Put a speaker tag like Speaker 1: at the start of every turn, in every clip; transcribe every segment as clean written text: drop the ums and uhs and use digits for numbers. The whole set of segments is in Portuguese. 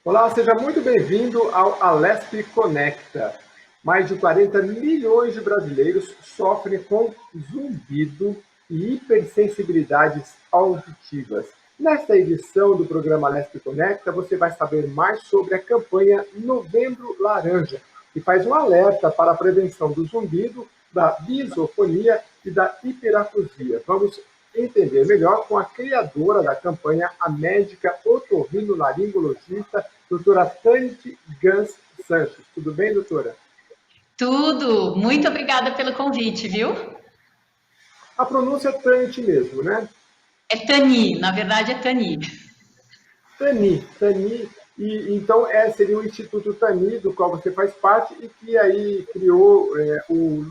Speaker 1: Olá, seja muito bem-vindo ao Alesp Conecta. Mais de 40 milhões de brasileiros sofrem com zumbido e hipersensibilidades auditivas. Nesta edição do programa Alesp Conecta, você vai saber mais sobre a campanha Novembro Laranja, que faz um alerta para a prevenção do zumbido, da bisofonia e da hiperacusia. Vamos entender melhor com a criadora da campanha, a médica otorrinolaringologista, doutora Tânia Gans Sanches. Tudo bem, doutora?
Speaker 2: Tudo! Muito obrigada pelo convite, viu?
Speaker 1: A pronúncia é Tânia mesmo, né?
Speaker 2: É Tani, na verdade é Tani.
Speaker 1: Tani, e então seria o Instituto Tani, do qual você faz parte, e que aí criou o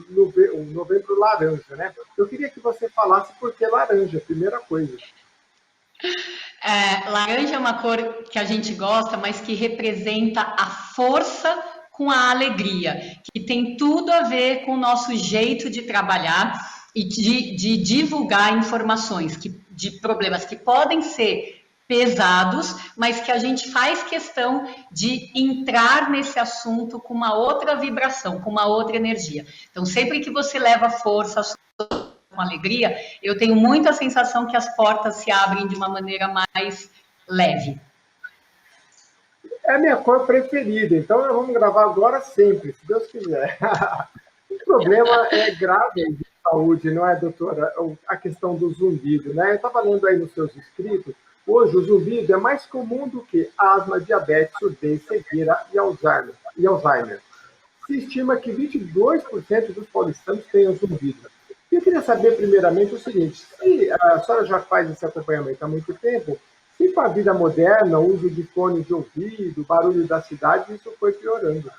Speaker 1: Novembro Laranja, né? Eu queria que você falasse por que laranja, primeira coisa.
Speaker 2: Laranja é uma cor que a gente gosta, mas que representa a força com a alegria, que tem tudo a ver com o nosso jeito de trabalhar e de divulgar informações de problemas que podem ser pesados, mas que a gente faz questão de entrar nesse assunto com uma outra vibração, com uma outra energia. Então, sempre que você leva força, com alegria, eu tenho muita sensação que as portas se abrem de uma maneira mais leve.
Speaker 1: É a minha cor preferida, então nós vamos gravar agora sempre, se Deus quiser. O problema é grave de saúde, não é, doutora? A questão do zumbido, né? Eu estava lendo aí nos seus escritos, hoje o zumbido é mais comum do que asma, diabetes, surdez, cegueira e Alzheimer. Se estima que 22% dos paulistanos tenham zumbido. Eu queria saber, primeiramente, o seguinte: se a senhora já faz esse acompanhamento há muito tempo, se com a vida moderna, o uso de fone de ouvido, barulho da cidade, isso foi piorando.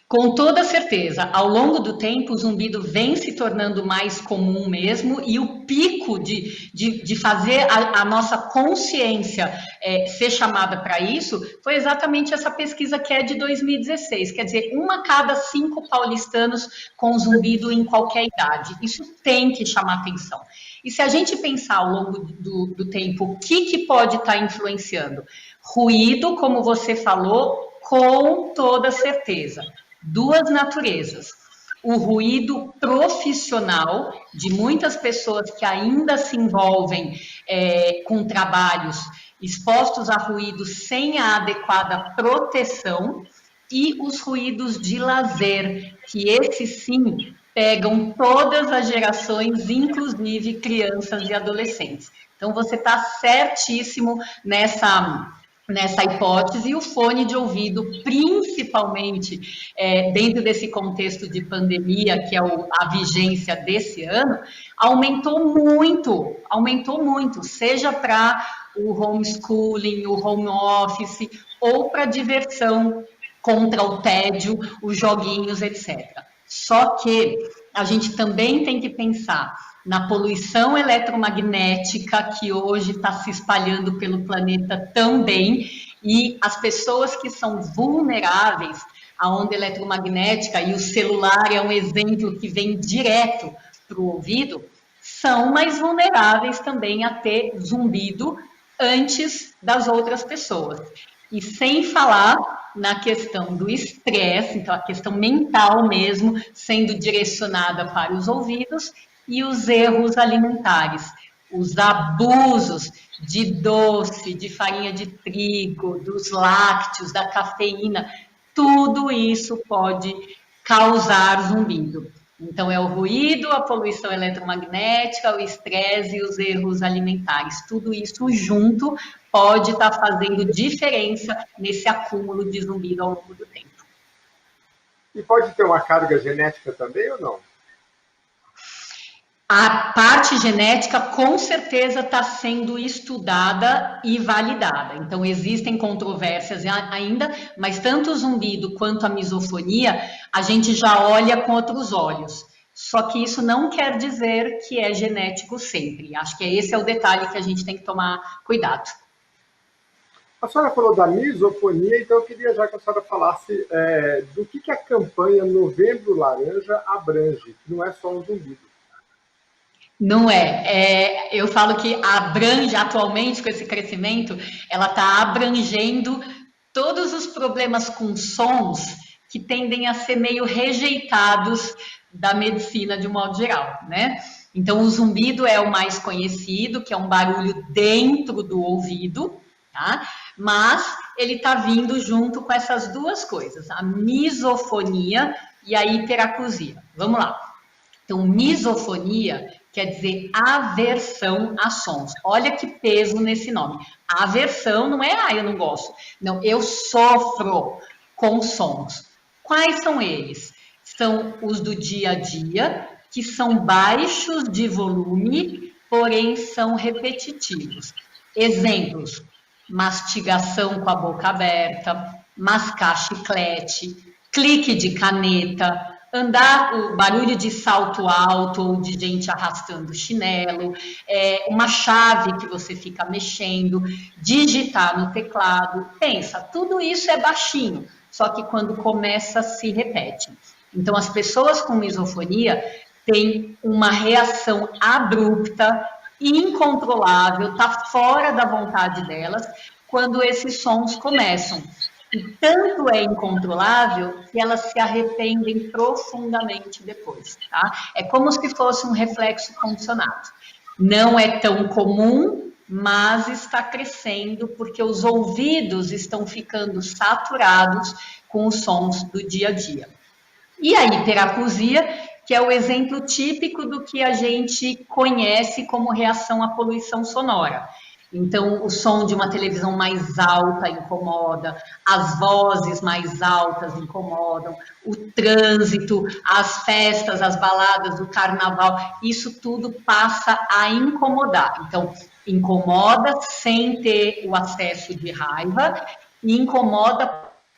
Speaker 2: Com toda certeza, ao longo do tempo, o zumbido vem se tornando mais comum mesmo, e o pico de fazer a nossa consciência ser chamada para isso foi exatamente essa pesquisa que é de 2016. Quer dizer, 1 a cada 5 paulistanos com zumbido em qualquer idade. Isso tem que chamar atenção. E se a gente pensar ao longo do tempo, o que pode estar influenciando? Ruído, como você falou, com toda certeza. Duas naturezas. O ruído profissional de muitas pessoas que ainda se envolvem com trabalhos expostos a ruído sem a adequada proteção, e os ruídos de lazer, que esses sim pegam todas as gerações, inclusive crianças e adolescentes. Então você está certíssimo nessa hipótese. E o fone de ouvido, principalmente dentro desse contexto de pandemia, que é a vigência desse ano, aumentou muito, seja para o homeschooling, o home office, ou para diversão, contra o tédio, os joguinhos, etc. Só que a gente também tem que pensar na poluição eletromagnética que hoje está se espalhando pelo planeta também, e as pessoas que são vulneráveis à onda eletromagnética, e o celular é um exemplo que vem direto para o ouvido, são mais vulneráveis também a ter zumbido antes das outras pessoas. E sem falar na questão do estresse, então a questão mental mesmo, sendo direcionada para os ouvidos, e os erros alimentares, os abusos de doce, de farinha de trigo, dos lácteos, da cafeína, tudo isso pode causar zumbido. Então, é o ruído, a poluição eletromagnética, o estresse e os erros alimentares. Tudo isso junto pode estar fazendo diferença nesse acúmulo de zumbido ao longo do tempo.
Speaker 1: E pode ter uma carga genética também ou não?
Speaker 2: A parte genética, com certeza, está sendo estudada e validada. Então, existem controvérsias ainda, mas tanto o zumbido quanto a misofonia, a gente já olha com outros olhos. Só que isso não quer dizer que é genético sempre. Acho que esse é o detalhe que a gente tem que tomar cuidado.
Speaker 1: A senhora falou da misofonia, então eu queria já que a senhora falasse do que a campanha Novembro Laranja abrange, que não é só um zumbido.
Speaker 2: Não eu falo que abrange atualmente com esse crescimento, ela está abrangendo todos os problemas com sons que tendem a ser meio rejeitados da medicina de um modo geral, né? Então, o zumbido é o mais conhecido, que é um barulho dentro do ouvido, tá? Mas ele está vindo junto com essas duas coisas, a misofonia e a hiperacusia. Vamos lá. Então, misofonia quer dizer aversão a sons. Olha que peso nesse nome. Aversão não é, eu não gosto. Não, eu sofro com sons. Quais são eles? São os do dia a dia, que são baixos de volume, porém são repetitivos. Exemplos: mastigação com a boca aberta, mascar chiclete, clique de caneta, andar, o barulho de salto alto ou de gente arrastando chinelo, uma chave que você fica mexendo, digitar no teclado. Pensa, tudo isso é baixinho, só que quando começa se repete. Então, as pessoas com misofonia têm uma reação abrupta, incontrolável, está fora da vontade delas, quando esses sons começam. E tanto é incontrolável que elas se arrependem profundamente depois, tá? É como se fosse um reflexo condicionado. Não é tão comum, mas está crescendo porque os ouvidos estão ficando saturados com os sons do dia a dia. E a hiperacusia, que é o exemplo típico do que a gente conhece como reação à poluição sonora. Então, o som de uma televisão mais alta incomoda, as vozes mais altas incomodam, o trânsito, as festas, as baladas, o carnaval, isso tudo passa a incomodar. Então, incomoda sem ter o acesso de raiva e incomoda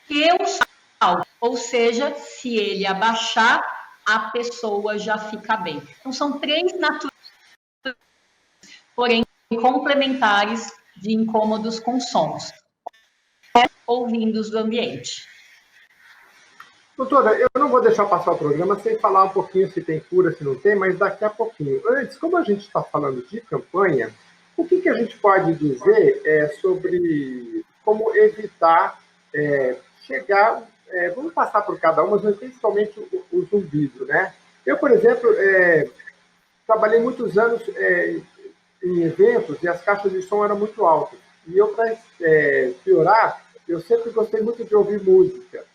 Speaker 2: porque o salto, ou seja, se ele abaixar, a pessoa já fica bem. Então, são três naturais, porém complementares de incômodos com sons, ou vindos do ambiente.
Speaker 1: Doutora, eu não vou deixar passar o programa sem falar um pouquinho se tem cura, se não tem, mas daqui a pouquinho. Antes, como a gente está falando de campanha, o que a gente pode dizer sobre como evitar chegar... vamos passar por cada uma, mas principalmente o zumbido, né? Eu, por exemplo, trabalhei muitos anos em eventos e as caixas de som eram muito altas. E eu, para piorar, eu sempre gostei muito de ouvir música.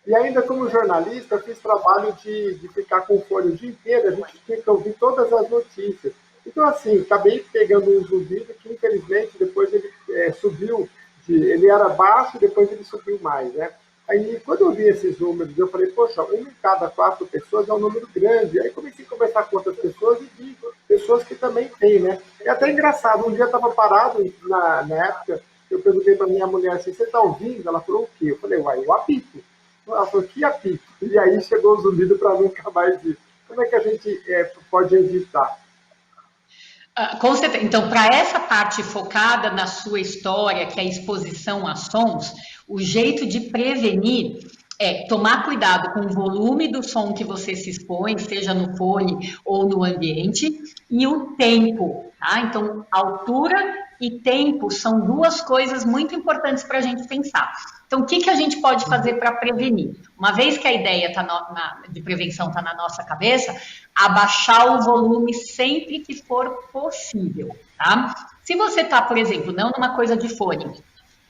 Speaker 1: E ainda como jornalista, fiz trabalho de ficar com o fone o dia inteiro, a gente tinha que ouvir todas as notícias. Então, assim, acabei pegando um zumbido que, infelizmente, depois ele subiu, ele era baixo, depois ele subiu mais, né? Aí, quando eu vi esses números, eu falei, poxa, 1 em cada 4 pessoas é um número grande. Aí comecei a conversar com outras pessoas e vi pessoas que também têm, né? É até engraçado, um dia eu estava parado, na época, eu perguntei para minha mulher assim, você está ouvindo? Ela falou, o quê? Eu falei, uai, o apito. Ela falou, que apito? E aí chegou o zumbido para nunca mais ir. Como é que a gente pode evitar?
Speaker 2: Com certeza. Então, para essa parte focada na sua história, que é a exposição a sons, o jeito de prevenir é tomar cuidado com o volume do som que você se expõe, seja no fone ou no ambiente, e o tempo, tá? Então, altura e tempo são duas coisas muito importantes para a gente pensar. Então, o que a gente pode fazer para prevenir? Uma vez que a ideia de prevenção está na nossa cabeça, abaixar o volume sempre que for possível, tá? Se você está, por exemplo, não numa coisa de fone,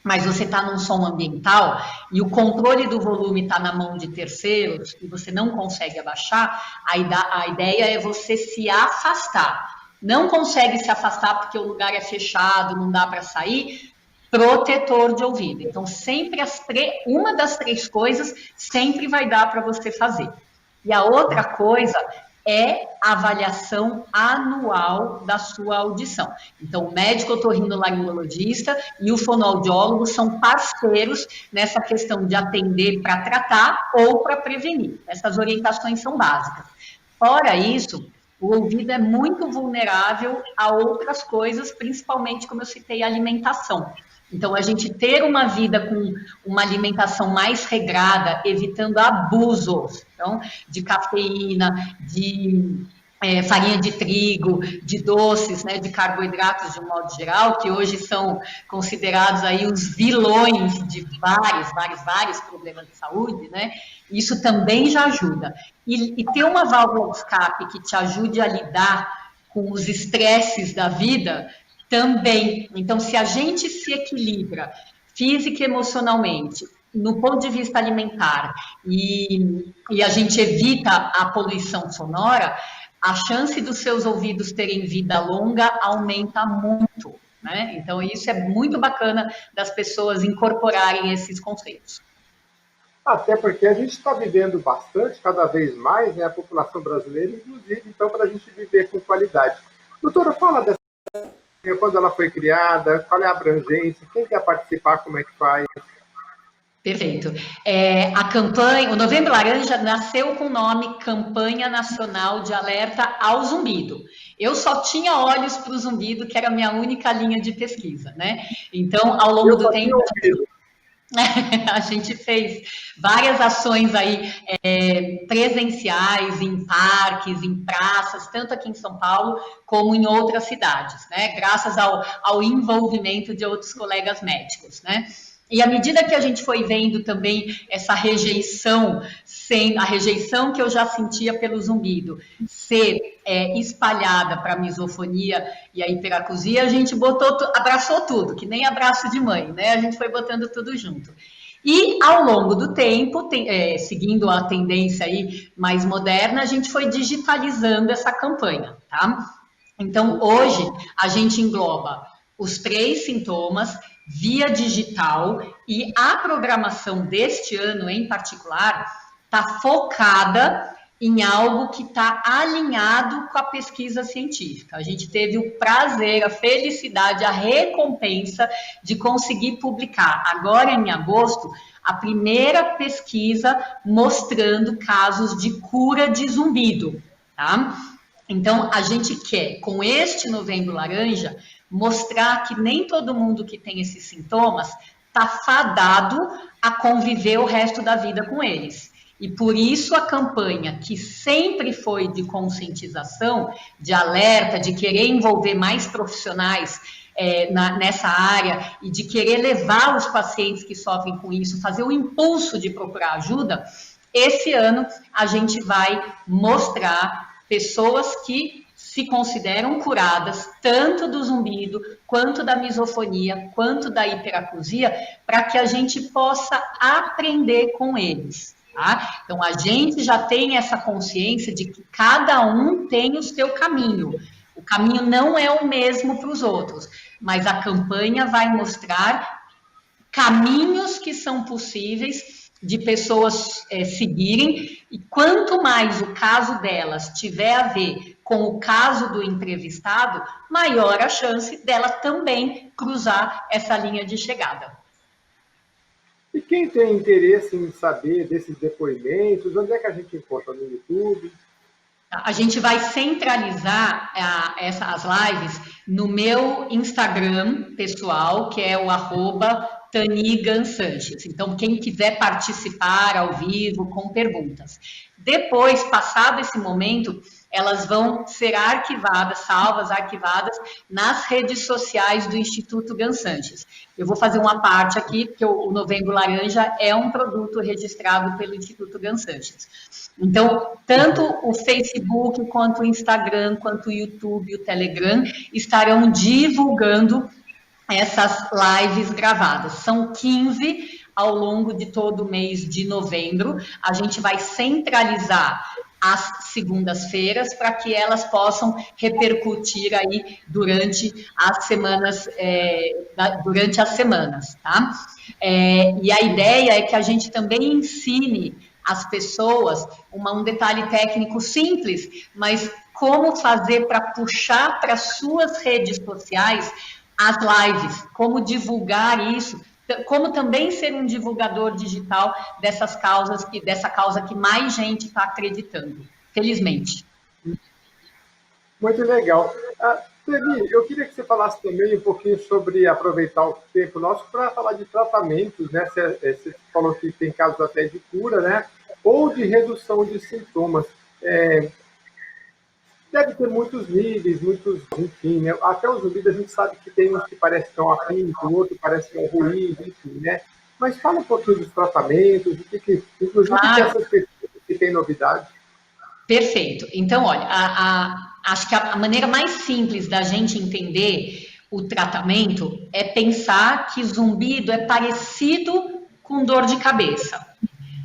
Speaker 2: mas você está num som ambiental e o controle do volume está na mão de terceiros e você não consegue abaixar, a ideia é você se afastar. Não consegue se afastar porque o lugar é fechado, não dá para sair, protetor de ouvido. Então, sempre uma das três coisas sempre vai dar para você fazer. E a outra coisa é a avaliação anual da sua audição. Então, o médico otorrinolaringologista e o fonoaudiólogo são parceiros nessa questão de atender para tratar ou para prevenir. Essas orientações são básicas. Fora isso, o ouvido é muito vulnerável a outras coisas, principalmente, como eu citei, a alimentação. Então, a gente ter uma vida com uma alimentação mais regrada, evitando abusos, então, de cafeína, de farinha de trigo, de doces, né, de carboidratos de um modo geral, que hoje são considerados aí os vilões de vários problemas de saúde, né? Isso também já ajuda. E ter uma válvula de escape que te ajude a lidar com os estresses da vida também. Então, se a gente se equilibra física e emocionalmente, no ponto de vista alimentar, e a gente evita a poluição sonora, a chance dos seus ouvidos terem vida longa aumenta muito, né? Então, isso é muito bacana das pessoas incorporarem esses conceitos.
Speaker 1: Até porque a gente está vivendo bastante, cada vez mais, né, a população brasileira, inclusive, então, para a gente viver com qualidade. Doutora, fala dessa quando ela foi criada, qual é a abrangência, quem quer participar, como é que faz?
Speaker 2: Perfeito. A campanha, o Novembro Laranja nasceu com o nome Campanha Nacional de Alerta ao Zumbido. Eu só tinha olhos para o zumbido, que era a minha única linha de pesquisa, né? Então, ao longo
Speaker 1: Eu
Speaker 2: do
Speaker 1: só tinha
Speaker 2: tempo,
Speaker 1: ouvido.
Speaker 2: a gente fez várias ações aí presenciais em parques, em praças, tanto aqui em São Paulo como em outras cidades, né? Graças ao envolvimento de outros colegas médicos, né? E à medida que a gente foi vendo também essa rejeição, a rejeição que eu já sentia pelo zumbido, ser espalhada para a misofonia e a hiperacusia, a gente abraçou tudo, que nem abraço de mãe, né? A gente foi botando tudo junto. E ao longo do tempo, seguindo a tendência aí mais moderna, a gente foi digitalizando essa campanha, tá? Então, hoje, a gente engloba os 3 sintomas via digital e a programação deste ano, em particular, está focada em algo que está alinhado com a pesquisa científica. A gente teve o prazer, a felicidade, a recompensa de conseguir publicar, agora em agosto, a primeira pesquisa mostrando casos de cura de zumbido, tá? Então, a gente quer, com este Novembro Laranja, mostrar que nem todo mundo que tem esses sintomas está fadado a conviver o resto da vida com eles. E por isso a campanha, que sempre foi de conscientização, de alerta, de querer envolver mais profissionais nessa área e de querer levar os pacientes que sofrem com isso, fazer o impulso de procurar ajuda, esse ano a gente vai mostrar pessoas que se consideram curadas tanto do zumbido, quanto da misofonia, quanto da hiperacusia, para que a gente possa aprender com eles. Tá? Então, a gente já tem essa consciência de que cada um tem o seu caminho. O caminho não é o mesmo para os outros, mas a campanha vai mostrar caminhos que são possíveis de pessoas seguirem, e quanto mais o caso delas tiver a ver com o caso do entrevistado, maior a chance dela também cruzar essa linha de chegada.
Speaker 1: E quem tem interesse em saber desses depoimentos, onde é que a gente encontra? No YouTube?
Speaker 2: A gente vai centralizar as lives no meu Instagram pessoal, que é o @TaniGanSanches. Então, quem quiser participar ao vivo com perguntas. Depois, passado esse momento, elas vão ser arquivadas, salvas, arquivadas nas redes sociais do Instituto Gansanches. Eu vou fazer uma parte aqui, porque o Novembro Laranja é um produto registrado pelo Instituto Gansanches. Então, tanto o Facebook, quanto o Instagram, quanto o YouTube, o Telegram, estarão divulgando essas lives gravadas. São 15 ao longo de todo o mês de novembro. A gente vai centralizar às segundas-feiras para que elas possam repercutir aí durante as semanas, tá? E a ideia é que a gente também ensine as pessoas um detalhe técnico simples, mas como fazer para puxar para suas redes sociais as lives, como divulgar isso, como também ser um divulgador digital dessa causa que mais gente está acreditando, felizmente.
Speaker 1: Muito legal. Temi, eu queria que você falasse também um pouquinho sobre aproveitar o tempo nosso para falar de tratamentos, né? Você falou que tem casos até de cura, né? Ou de redução de sintomas. deve ter muitos níveis, muitos, enfim, né? Até os zumbidos a gente sabe que tem uns que parecem que é um apinto, o outro parece que é um ruído, enfim, né? Mas fala um pouquinho dos tratamentos, inclusive
Speaker 2: Claro.
Speaker 1: dessas pesquisas que tem novidade.
Speaker 2: Perfeito. Então, olha, acho que a maneira mais simples da gente entender o tratamento é pensar que zumbido é parecido com dor de cabeça.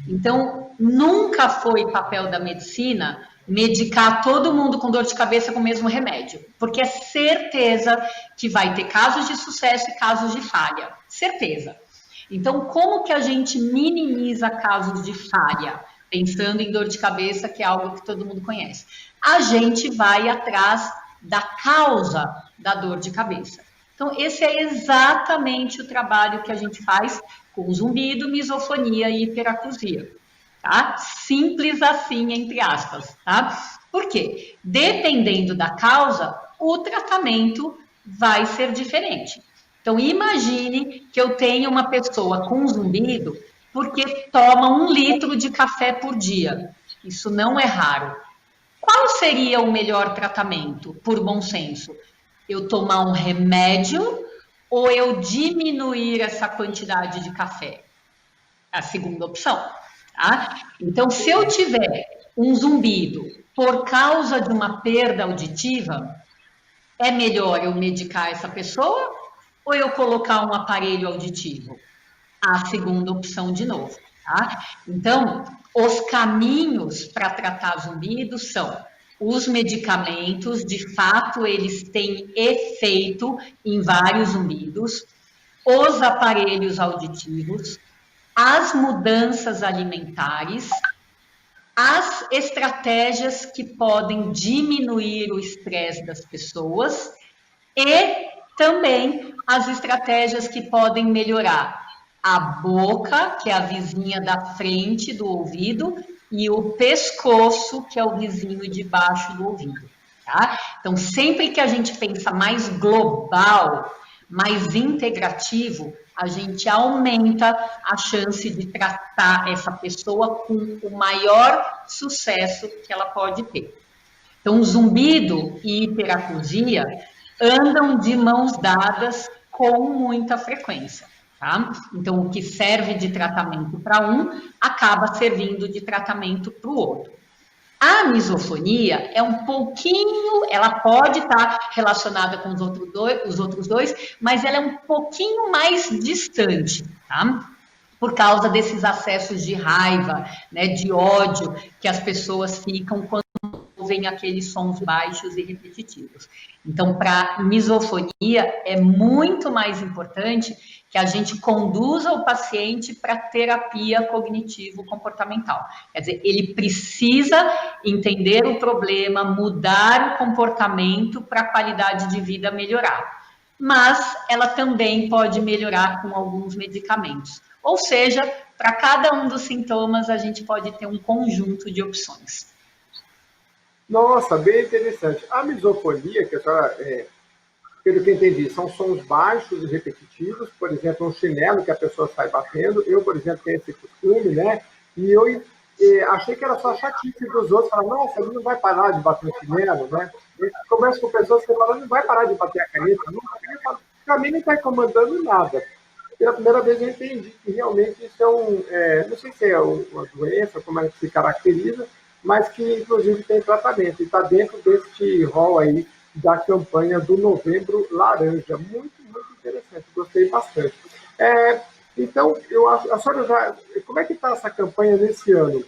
Speaker 2: Então, nunca foi papel da medicina medicar todo mundo com dor de cabeça com o mesmo remédio, porque é certeza que vai ter casos de sucesso e casos de falha. Certeza. Então, como que a gente minimiza casos de falha? Pensando em dor de cabeça, que é algo que todo mundo conhece. A gente vai atrás da causa da dor de cabeça. Então, esse é exatamente o trabalho que a gente faz com zumbido, misofonia e hiperacusia. Tá? Simples assim, entre aspas. Tá? Por quê? Dependendo da causa, o tratamento vai ser diferente. Então, imagine que eu tenho uma pessoa com zumbido porque toma 1 litro de café por dia. Isso não é raro. Qual seria o melhor tratamento, por bom senso? Eu tomar um remédio ou eu diminuir essa quantidade de café? A segunda opção. Tá? Então, se eu tiver um zumbido por causa de uma perda auditiva, é melhor eu medicar essa pessoa ou eu colocar um aparelho auditivo? A segunda opção de novo. Tá? Então, os caminhos para tratar zumbido são os medicamentos, de fato, eles têm efeito em vários zumbidos, os aparelhos auditivos, as mudanças alimentares, as estratégias que podem diminuir o estresse das pessoas e também as estratégias que podem melhorar a boca, que é a vizinha da frente do ouvido, e o pescoço, que é o vizinho de baixo do ouvido. Tá? Então, sempre que a gente pensa mais global, mais integrativo, a gente aumenta a chance de tratar essa pessoa com o maior sucesso que ela pode ter. Então, zumbido e hiperacusia andam de mãos dadas com muita frequência. Tá? Então, o que serve de tratamento para um acaba servindo de tratamento para o outro. A misofonia é um pouquinho, ela pode estar relacionada com os outros dois, mas ela é um pouquinho mais distante, tá? Por causa desses acessos de raiva, né, de ódio que as pessoas ficam quando ouvem aqueles sons baixos e repetitivos. Então, para misofonia, é muito mais importante que a gente conduza o paciente para terapia cognitivo-comportamental. Quer dizer, ele precisa entender o problema, mudar o comportamento para a qualidade de vida melhorar. Mas ela também pode melhorar com alguns medicamentos. Ou seja, para cada um dos sintomas, a gente pode ter um conjunto de opções.
Speaker 1: Nossa, bem interessante. A misofonia, que a senhora, pelo que eu entendi, são sons baixos e repetitivos, por exemplo, um chinelo que a pessoa sai batendo. Eu, por exemplo, tenho esse costume, né? E eu achei que era só chatice dos outros, falar, nossa, ele não vai parar de bater o chinelo, né? Eu converso com pessoas que falam, não vai parar de bater a caneta, não, para mim não está incomodando nada. Pela primeira vez eu entendi que realmente isso não sei se é uma doença, como é que se caracteriza, mas que inclusive tem tratamento, e está dentro deste rol aí da campanha do Novembro Laranja. Muito, muito interessante, gostei bastante. Então, eu acho, a senhora como é que está essa campanha nesse ano?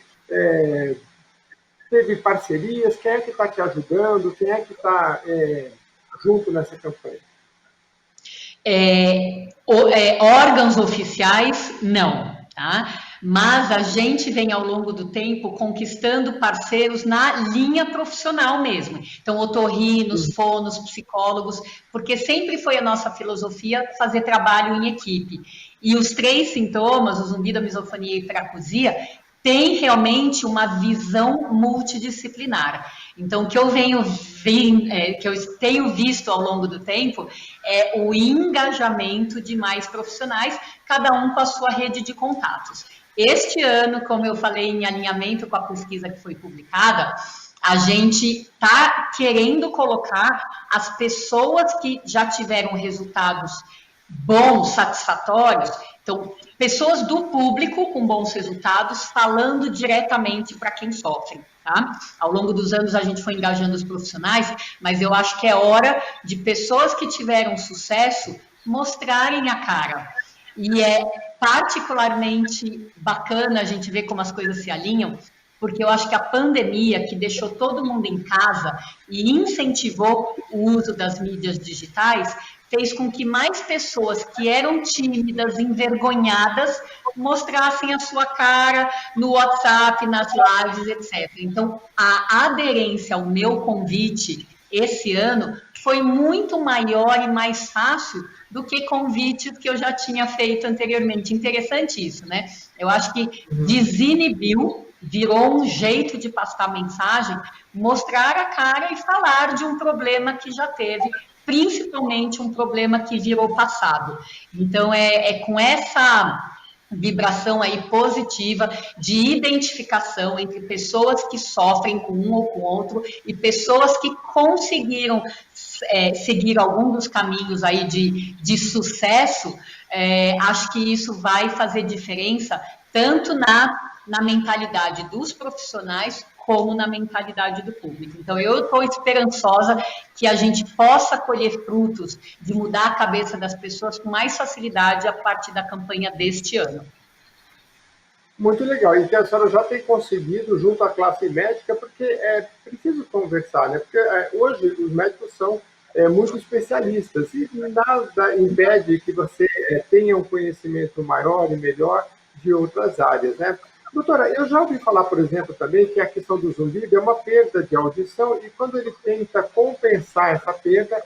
Speaker 1: Teve parcerias? Quem é que está te ajudando? Quem é que está junto nessa campanha?
Speaker 2: Órgãos oficiais, não, tá? Mas a gente vem ao longo do tempo conquistando parceiros na linha profissional mesmo. Então, otorrinos, fonos, psicólogos, porque sempre foi a nossa filosofia fazer trabalho em equipe. E os 3 sintomas, o zumbido, a misofonia e a hiperacusia, tem realmente uma visão multidisciplinar. Então, o que eu que eu tenho visto ao longo do tempo é o engajamento de mais profissionais, cada um com a sua rede de contatos. Este ano, como eu falei, em alinhamento com a pesquisa que foi publicada, A gente está querendo colocar as pessoas que já tiveram resultados bons, satisfatórios, então, pessoas do público com bons resultados falando diretamente para quem sofre. Tá? Ao longo dos anos a gente foi engajando os profissionais, mas eu acho que é hora de pessoas que tiveram sucesso mostrarem a cara. E é particularmente bacana a gente ver como as coisas se alinham, porque eu acho que a pandemia, que deixou todo mundo em casa e incentivou o uso das mídias digitais, fez com que mais pessoas que eram tímidas, envergonhadas, mostrassem a sua cara no WhatsApp, nas lives, etc. Então, a aderência ao meu convite esse ano foi muito maior e mais fácil do que convites que eu já tinha feito anteriormente. Interessante isso, né? Eu acho que desinibiu, virou um jeito de passar mensagem, mostrar a cara e falar de um problema que já teve, principalmente um problema que virou passado. Então, é com essa vibração aí positiva de identificação entre pessoas que sofrem com um ou com outro e pessoas que conseguiram seguir algum dos caminhos aí de sucesso, acho que isso vai fazer diferença tanto na mentalidade dos profissionais como na mentalidade do público. Então, eu estou esperançosa que a gente possa colher frutos de mudar a cabeça das pessoas com mais facilidade a partir da campanha deste ano.
Speaker 1: Muito legal. E que a senhora já tem conseguido junto à classe médica, porque é preciso conversar, né? Porque hoje os médicos são muito especialistas e nada impede que você tenha um conhecimento maior e melhor de outras áreas, né? Doutora, eu já ouvi falar, por exemplo, também que a questão do zumbido é uma perda de audição e quando ele tenta compensar essa perda,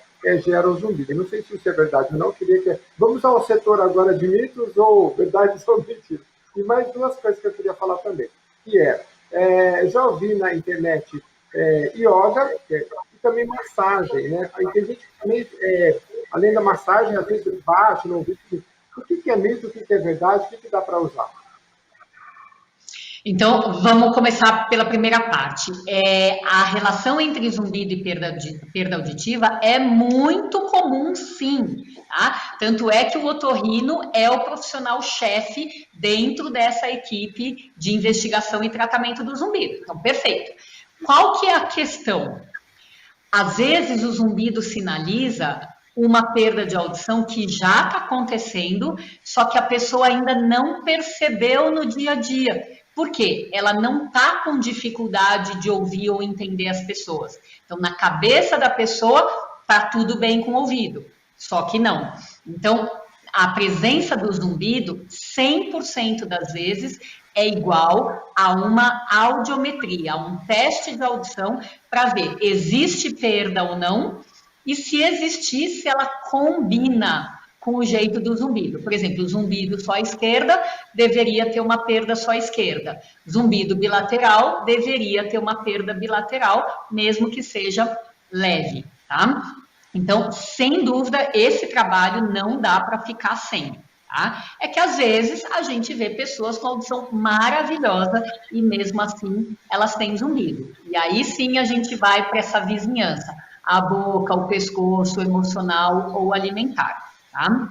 Speaker 1: gera o zumbido. Eu não sei se isso é verdade ou não, queria que... Vamos ao setor agora de mitos ou verdades ou mentiras. E mais duas coisas que eu queria falar também, que já ouvi na internet yoga e também massagem, né? Aí tem gente que também, além da massagem, às vezes bate no ouvido. O que é mito, o que é verdade, o que dá para usar?
Speaker 2: Então, vamos começar pela primeira parte. A relação entre zumbido e perda auditiva é muito comum, sim. Tá? Tanto é que o otorrino é o profissional-chefe dentro dessa equipe de investigação e tratamento do zumbido. Então, perfeito. Qual que é a questão? Às vezes, o zumbido sinaliza uma perda de audição que já está acontecendo, só que a pessoa ainda não percebeu no dia a dia. Por quê? Ela não está com dificuldade de ouvir ou entender as pessoas. Então, na cabeça da pessoa, está tudo bem com o ouvido. Só que não. Então, a presença do zumbido, 100% das vezes, é igual a uma audiometria, a um teste de audição para ver existe perda ou não, e se existir, se ela combina com o jeito do zumbido. Por exemplo, o zumbido só à esquerda deveria ter uma perda só à esquerda. Zumbido bilateral deveria ter uma perda bilateral, mesmo que seja leve, tá? Então, sem dúvida, esse trabalho não dá para ficar sem. Tá? É que às vezes a gente vê pessoas com audição maravilhosa e mesmo assim elas têm zumbido. E aí sim a gente vai para essa vizinhança, a boca, o pescoço, o emocional ou alimentar. Tá?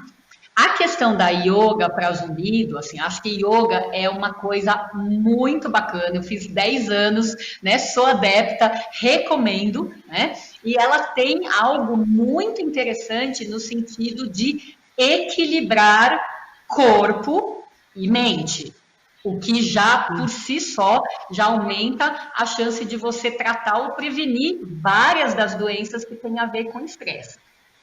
Speaker 2: A questão da yoga para zumbido, assim, acho que yoga é uma coisa muito bacana. Eu fiz 10 anos, né? Sou adepta, recomendo, né? E ela tem algo muito interessante no sentido de equilibrar corpo e mente. O que já, por si só, já aumenta a chance de você tratar ou prevenir várias das doenças que têm a ver com estresse.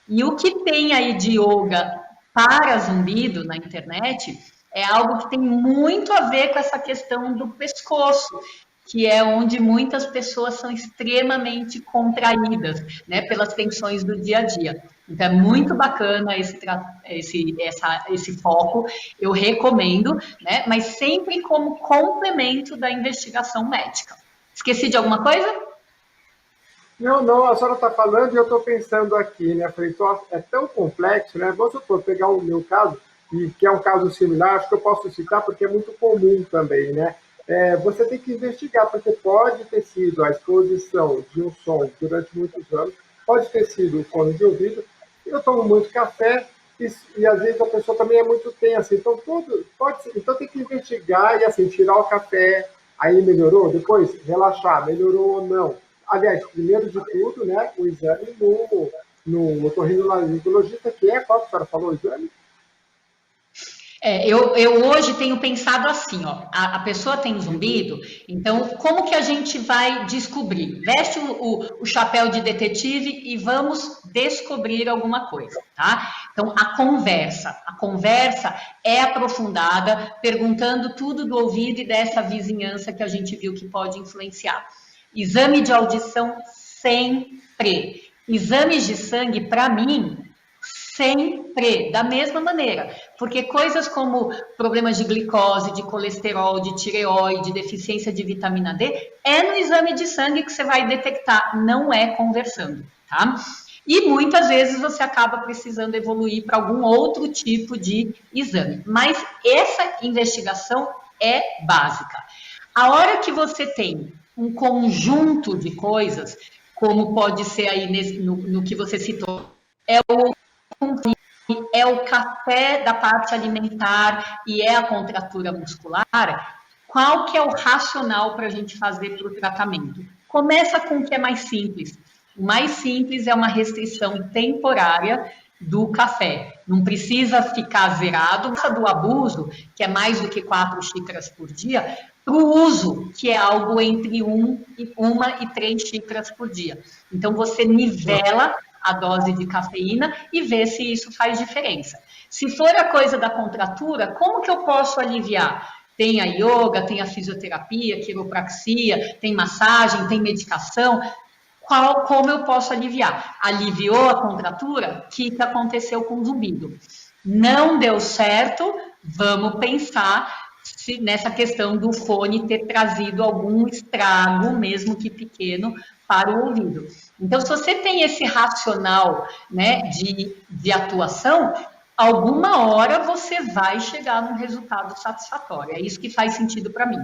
Speaker 2: E o que tem aí de yoga para zumbido na internet é algo que tem muito a ver com essa questão do pescoço, que é onde muitas pessoas são extremamente contraídas, né, pelas tensões do dia a dia. Então, é muito bacana esse foco, eu recomendo, né, mas sempre como complemento da investigação médica. Esqueci de alguma coisa?
Speaker 1: Não, a senhora está falando e eu estou pensando aqui, né? Falei, é tão complexo, né? Vamos supor, pegar o meu caso, e que é um caso similar, acho que eu posso citar porque é muito comum também, né? você tem que investigar, porque pode ter sido a exposição de um som durante muitos anos, pode ter sido o fone de ouvido. Eu tomo muito café e às vezes a pessoa também é muito tensa, então tudo pode ser, então tem que investigar e assim tirar o café, aí melhorou, depois relaxar, melhorou ou não. Aliás, primeiro de tudo, né, o exame no otorrinolaringologista, que é qual que a senhora falou o exame?
Speaker 2: Eu hoje tenho pensado assim, ó, a pessoa tem zumbido, então como que a gente vai descobrir? Veste o chapéu de detetive e vamos descobrir alguma coisa, tá? Então a conversa é aprofundada, perguntando tudo do ouvido e dessa vizinhança que a gente viu que pode influenciar. Exame de audição sempre. Exames de sangue, para mim, sempre, da mesma maneira, porque coisas como problemas de glicose, de colesterol, de tireoide, deficiência de vitamina D, é no exame de sangue que você vai detectar, não é conversando, tá? E muitas vezes você acaba precisando evoluir para algum outro tipo de exame, mas essa investigação é básica. A hora que você tem um conjunto de coisas, como pode ser aí no que você citou, é o café da parte alimentar e é a contratura muscular, qual que é o racional para a gente fazer para o tratamento? Começa com o que é mais simples. O mais simples é uma restrição temporária do café. Não precisa ficar zerado. Do abuso, que é mais do que 4 xícaras por dia, para o uso, que é algo entre 1 e 3 xícaras por dia. Então, você nivela a dose de cafeína e vê se isso faz diferença. Se for a coisa da contratura, como que eu posso aliviar? Tem a yoga, tem a fisioterapia, quiropraxia, tem massagem, tem medicação. Como eu posso aliviar? Aliviou a contratura? O que aconteceu com o zumbido? Não deu certo? Vamos pensar nessa questão do fone ter trazido algum estrago, mesmo que pequeno, para o ouvido. Então, se você tem esse racional, né, de atuação, alguma hora você vai chegar num resultado satisfatório. É isso que faz sentido para mim.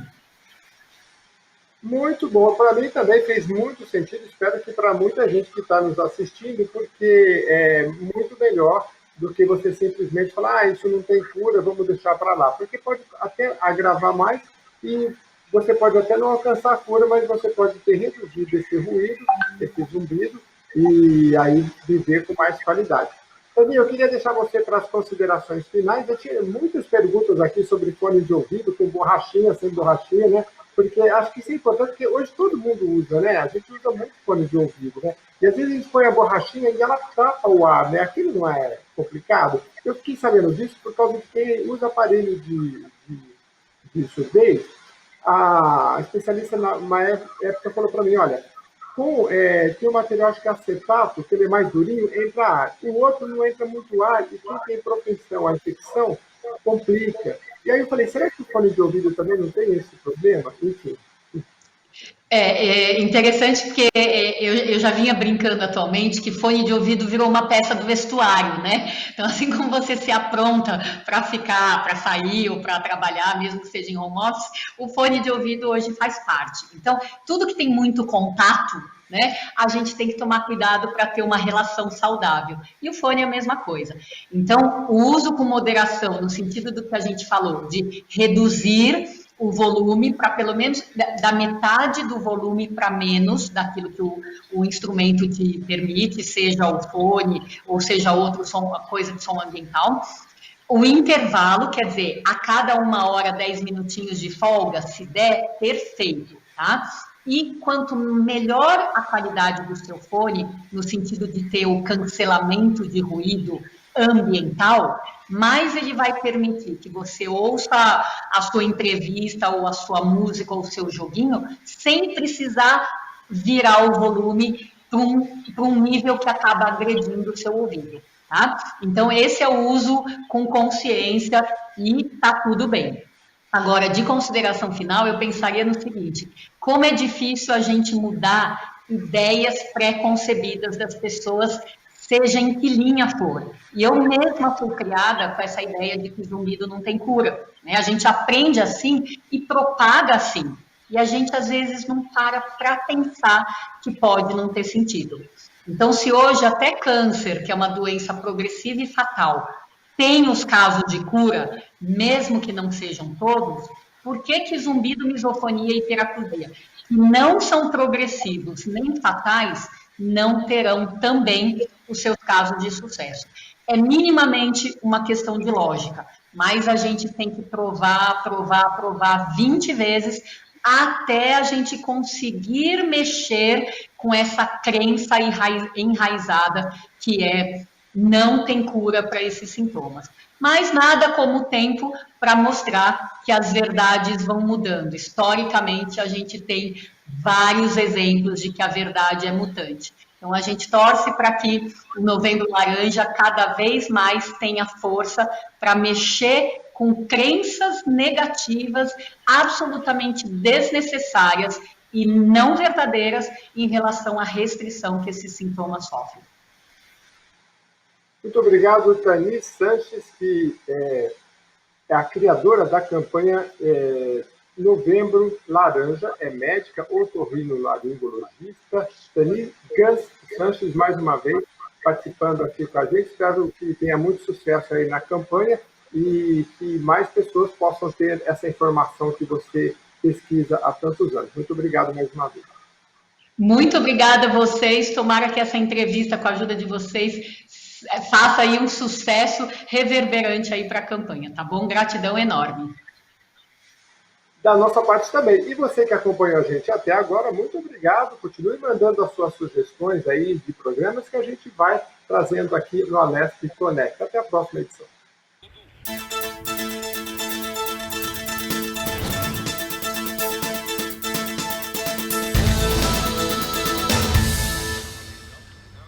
Speaker 1: Muito bom. Para mim também fez muito sentido. Espero que para muita gente que está nos assistindo, porque é muito melhor do que você simplesmente falar, isso não tem cura, vamos deixar para lá. Porque pode até agravar mais e você pode até não alcançar a cura, mas você pode ter reduzido esse ruído, esse zumbido, e aí viver com mais qualidade. Toninho, eu queria deixar você para as considerações finais. Eu tinha muitas perguntas aqui sobre fone de ouvido, com borrachinha, sem borrachinha, né? Porque acho que isso é importante, porque hoje todo mundo usa, né? A gente usa muito fone de ouvido, né? E às vezes a gente põe a borrachinha e ela tapa o ar, né? Aquilo não é complicado. Eu fiquei sabendo disso por causa de quem usa aparelho de surdez. A especialista na época falou para mim, olha, tem um material, acho que é acetato, que ele é mais durinho, entra ar. O outro não entra muito ar, e quem tem propensão à infecção, complica. E aí eu falei, será que o fone de ouvido também não tem esse problema? Enfim.
Speaker 2: É interessante porque eu já vinha brincando atualmente que fone de ouvido virou uma peça do vestuário, né? Então, assim como você se apronta para ficar, para sair ou para trabalhar, mesmo que seja em home office, o fone de ouvido hoje faz parte. Então, tudo que tem muito contato, né? A gente tem que tomar cuidado para ter uma relação saudável. E o fone é a mesma coisa. Então, o uso com moderação, no sentido do que a gente falou, de reduzir o volume para pelo menos da metade do volume para menos daquilo que o instrumento te permite, seja o fone ou seja outro som, coisa de som ambiental. O intervalo, quer dizer, a cada 1 hora, 10 minutinhos de folga, se der, perfeito, tá? E quanto melhor a qualidade do seu fone, no sentido de ter o cancelamento de ruído ambiental, mais ele vai permitir que você ouça a sua entrevista ou a sua música ou o seu joguinho sem precisar virar o volume para um nível que acaba agredindo o seu ouvido. Tá? Então, esse é o uso com consciência e tá tudo bem. Agora, de consideração final, eu pensaria no seguinte: como é difícil a gente mudar ideias pré-concebidas das pessoas seja em que linha for. E eu mesma fui criada com essa ideia de que zumbido não tem cura, né? A gente aprende assim e propaga assim. E a gente, às vezes, não para pensar que pode não ter sentido. Então, se hoje até câncer, que é uma doença progressiva e fatal, tem os casos de cura, mesmo que não sejam todos, por que zumbido, misofonia e hiperacusia, que não são progressivos nem fatais, não terão também os seus casos de sucesso? É minimamente uma questão de lógica, mas a gente tem que provar 20 vezes até a gente conseguir mexer com essa crença enraizada que é não tem cura para esses sintomas. Mas nada como o tempo para mostrar que as verdades vão mudando. Historicamente, a gente tem vários exemplos de que a verdade é mutante. Então, a gente torce para que o Novembro Laranja cada vez mais tenha força para mexer com crenças negativas absolutamente desnecessárias e não verdadeiras em relação à restrição que esses sintomas sofrem.
Speaker 1: Muito obrigado, Tani Sanches, que é a criadora da campanha Novembro Laranja, é médica otorrinolaringologista. Tani Sanches, mais uma vez, participando aqui com a gente. Espero que tenha muito sucesso aí na campanha e que mais pessoas possam ter essa informação que você pesquisa há tantos anos. Muito obrigado mais uma vez.
Speaker 2: Muito obrigada a vocês. Tomara que essa entrevista, com a ajuda de vocês, faça aí um sucesso reverberante aí para a campanha, tá bom? Gratidão enorme.
Speaker 1: Da nossa parte também. E você que acompanhou a gente até agora, muito obrigado. Continue mandando as suas sugestões aí de programas que a gente vai trazendo aqui no Alesp Conecta. Até a próxima edição.